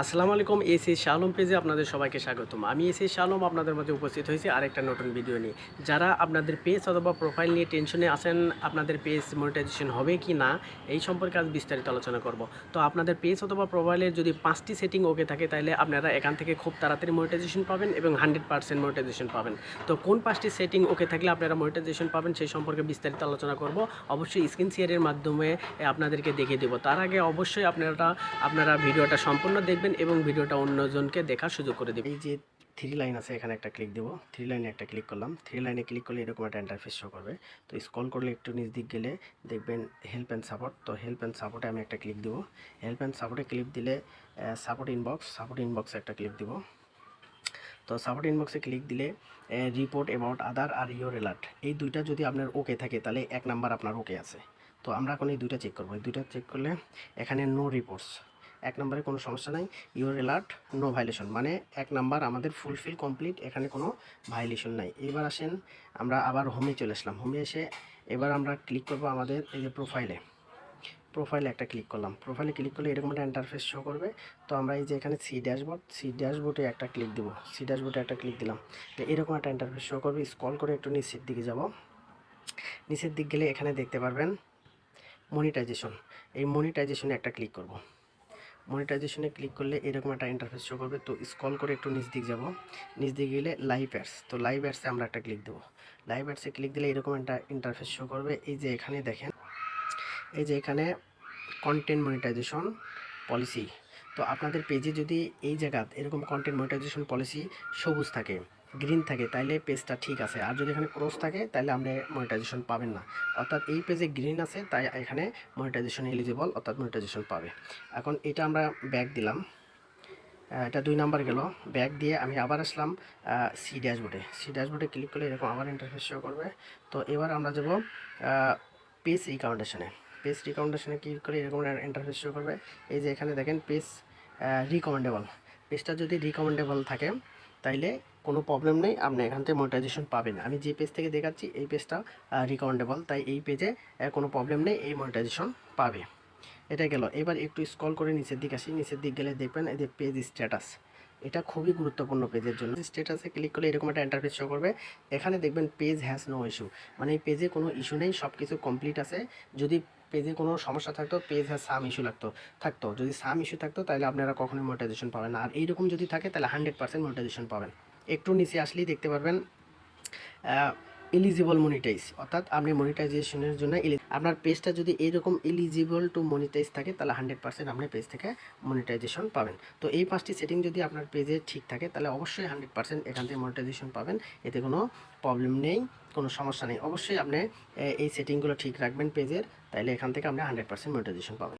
আসসালামু আলাইকুম, এসি শালম পেজে আপনাদের সবাইকে স্বাগতম। আমি এসি শালম আপনাদের মধ্যে উপস্থিত হয়েছি আরেকটা নতুন ভিডিও নিয়ে। যারা আপনাদের পেজ অথবা প্রোফাইল নিয়ে টেনশনে আছেন, আপনাদের পেজ মনিটাইজেশন হবে কি না এই সম্পর্কে আজ বিস্তারিত আলোচনা করব। তো আপনাদের পেজ অথবা প্রোফাইলের যদি 5টি সেটিং ওকে থাকে তাহলে আপনারা এখান থেকে খুব তাড়াতাড়ি মনিটাইজেশন পাবেন এবং 100% মনিটাইজেশন পাবেন। তো কোন 5টি সেটিং ওকে থাকলে আপনারা মনিটাইজেশন পাবেন সেই সম্পর্কে বিস্তারিত আলোচনা করব। অবশ্যই স্ক্রিন শেয়ারের মাধ্যমে আপনাদেরকে দেখিয়ে দেবো। তার আগে অবশ্যই আপনারা ভিডিওটা সম্পূর্ণ দেখবেন এবং ভিডিওটা অন্যজনকে দেখার সুযোগ করে দেবেন। এই যে থ্রি লাইন আছে, এখানে একটা ক্লিক দেবো। থ্রি লাইনে একটা ক্লিক করলাম। থ্রি লাইনে ক্লিক করলে এরকম একটা ইন্টারফেস শো করবে। তো স্ক্রল করলে একটু নিচ দিক গেলে দেখবেন হেল্প অ্যান্ড সাপোর্ট। তো হেল্প অ্যান্ড সাপোর্টে আমি একটা ক্লিক দেবো। হেল্প অ্যান্ড সাপোর্টে ক্লিক দিলে সাপোর্ট ইনবক্সে একটা ক্লিক দেবো। তো সাপোর্ট ইনবক্সে ক্লিক দিলে রিপোর্ট অ্যাবাউট আদার আর ইয়োর অ্যালার্ট, এই দুইটা যদি আপনার ওকে থাকে তাহলে 1 নাম্বার আপনার ওকে আছে। তো আমরা এখন এই দুইটা চেক করবো। এই দুইটা চেক করলে এখানে নো রিপোর্টস, 1 নম্বরে কোনো সমস্যা নাই। ইয়োর অ্যালার্ট নো ভাইলেশন, মানে 1 নাম্বার আমাদের ফুলফিল কমপ্লিট, এখানে কোনো ভাইলেশন নাই। এবার আসেন আমরা আবার হোমে চলে আসলাম। হোমে এসে এবার আমরা ক্লিক করবো আমাদের এই যে প্রোফাইলে একটা ক্লিক করলাম। প্রোফাইলে ক্লিক করলে এরকম একটা ইন্টারফেস শো করবে। তো আমরা এই যে এখানে সি ড্যাশবোর্ডে একটা ক্লিক দেবো। সি ড্যাশবোর্ডে একটা ক্লিক দিলাম। তো এরকম একটা ইন্টারফেস শো করবে। স্ক্রল করে একটু নিচের দিকে যাব। নিচের দিক গেলে এখানে দেখতে পারবেন মনিটাইজেশন। এই মনিটাইজেশনে একটা ক্লিক করব। মনিটাইজেশনে ক্লিক করলে এরকম একটা ইন্টারফেস শো করবে। তো স্ক্রল করে একটু নিচ দিক যাব। নিচ দিকে গেলে লাইভ অ্যাডস, তো লাইভ অ্যাডসে আমরা একটা ক্লিক দেবো। লাইভ অ্যাডসে ক্লিক দিলে এরকম একটা ইন্টারফেস শো করবে। এই যে এখানে দেখেন, এই যে এখানে কন্টেন্ট মনিটাইজেশন পলিসি। তো আপনাদের পেজে যদি এই জায়গাতে এরকম কন্টেন্ট মনিটাইজেশন পলিসি সবুজ থাকে, গ্রিন থাকে, তাইলে পেজটা ঠিক আছে। আর যদি এখানে ক্রস থাকে তাহলে আপনি মনিটাইজেশন পাবেন না। অর্থাৎ এই পেজে গ্রিন আছে তাই এখানে মনিটাইজেশন এলিজিবল, অর্থাৎ মনিটাইজেশন পাবে। এখন এটা আমরা ব্যাক দিলাম। এটা 2 নাম্বার গেল। ব্যাক দিয়ে আমি আবার আসলাম সি ড্যাশবোর্ডে ক্লিক করলে এরকম আবার ইন্টারফেস শো করবে। তো এবার আমরা যাব পেজ রিকমেন্ডেশনে ক্লিক করে এরকম ইন্টারফেস শো করবে। এই যে এখানে দেখেন পেজ রিকমেন্ডেবল, পেজটা যদি রিকমেন্ডেবল থাকে তাইলে কোনো প্রবলেম নেই, আপনি এখান থেকে মনিটাইজেশন পাবেন। আমি যে পেজ থেকে দেখাচ্ছি এই পেজটা রিকমেন্ডেবল, তাই এই পেজে কোনো প্রবলেম নেই, এই মনিটাইজেশন পাবে। এটা গেল। এবার একটু স্ক্রল করে নিচের দিকে আসি। নিচের দিক গেলে দেখবেন এই যে পেজ স্ট্যাটাস, এটা খুবই গুরুত্বপূর্ণ পেজের জন্য। স্ট্যাটাসে ক্লিক করলে এরকম একটা ইন্টারফেস শো করবে। এখানে দেখবেন পেজ হ্যাজ নো ইস্যু, মানে এই পেজে কোনো ইস্যু নেই, সব কিছু কমপ্লিট আছে। যদি পেজে কোনো সমস্যা থাকতো, পেজ হ্যাজ সাম ইস্যু থাকতো, যদি সাম ইস্যু থাকতো তাহলে আপনারা কখনোই মনিটাইজেশন পাবেন না। আর এইরকম যদি থাকে তাহলে 100% মনিটাইজেশন পাবেন। একটু নিচে আসলেই দেখতে পারবেন এলিজিবল মনিটাইজ, অর্থাৎ আপনি মনিটাইজেশনের জন্য আপনার পেজটা যদি এইরকম এলিজিবল টু মনিটাইজ থাকে তাহলে 100% আপনি পেজ থেকে মনিটাইজেশন পাবেন। তো এই 5টি সেটিং যদি আপনার পেজে ঠিক থাকে তাহলে অবশ্যই 100% এখান থেকে মনিটাইজেশন পাবেন। এতে কোনো প্রবলেম নেই, কোনো সমস্যা নেই। অবশ্যই আপনি এই সেটিংগুলো ঠিক রাখবেন পেজের, তাহলে এখান থেকে আপনি 100% মনিটাইজেশন পাবেন।